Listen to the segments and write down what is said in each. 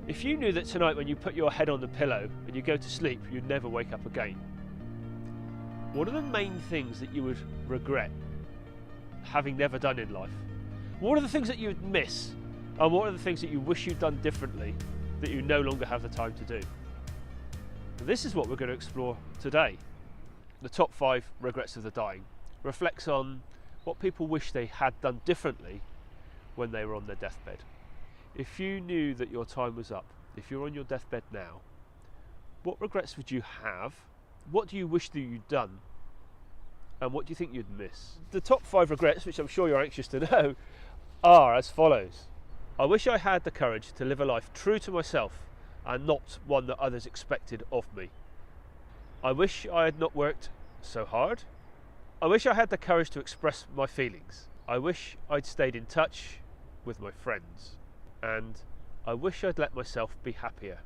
If you knew that tonight when you put your head on the pillow and you go to sleep, you'd never wake up again, what are the main things that you would regret having never done in life? What are the things that you would miss? And what are the things that you wish you'd done differently that you no longer have the time to do? And this is what we're going to explore today. The top 5 regrets of the dying reflects on what people wish they had done differently when they were on their deathbed. If you knew that your time was up, if you're on your deathbed now, what regrets would you have? What do you wish that you'd done? And what do you think you'd miss? The top 5 regrets, which I'm sure you're anxious to know, are as follows. I wish I had the courage to live a life true to myself and not one that others expected of me. I wish I had not worked so hard. I wish I had the courage to express my feelings. I wish I'd stayed in touch with my friends. And I wish I'd let myself be happier.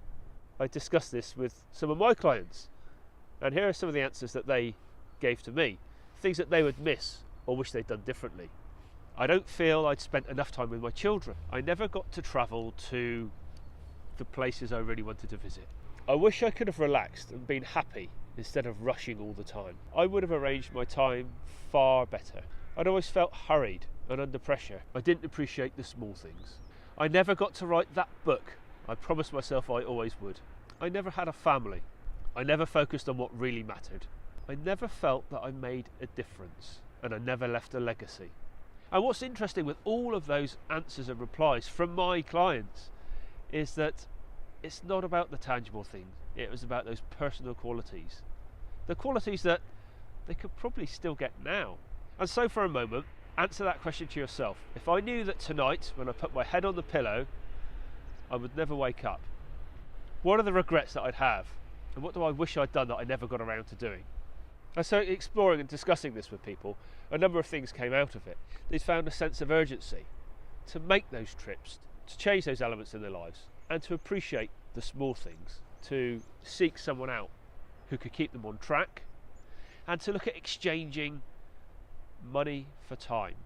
I discussed this with some of my clients, and here are some of the answers that they gave to me. Things that they would miss or wish they'd done differently. I don't feel I'd spent enough time with my children. I never got to travel to the places I really wanted to visit. I wish I could have relaxed and been happy instead of rushing all the time. I would have arranged my time far better. I'd always felt hurried and under pressure. I didn't appreciate the small things. I never got to write that book I promised myself I always would. I never had a family. I never focused on what really mattered. I never felt that I made a difference, and I never left a legacy. And what's interesting with all of those answers and replies from my clients is that it's not about the tangible things. It was about those personal qualities. The qualities that they could probably still get now. And so for a moment, answer that question to yourself. If I knew that tonight, when I put my head on the pillow, I would never wake up, what are the regrets that I'd have? And what do I wish I'd done that I never got around to doing? And so exploring and discussing this with people, a number of things came out of it. They found a sense of urgency to make those trips, to change those elements in their lives, and to appreciate the small things, to seek someone out who could keep them on track, and to look at exchanging money for time.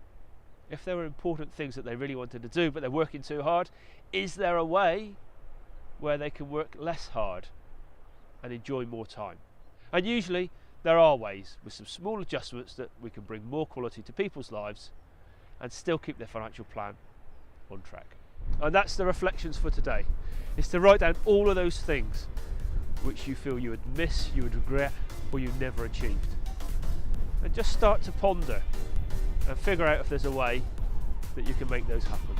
If there were important things that they really wanted to do but they're working too hard, is there a way where they can work less hard and enjoy more time? And usually there are ways, with some small adjustments, that we can bring more quality to people's lives and still keep their financial plan on track. And that's the reflections for today, is to write down all of those things which you feel you would miss, you would regret, or you never achieved. And just start to ponder and figure out if there's a way that you can make those happen.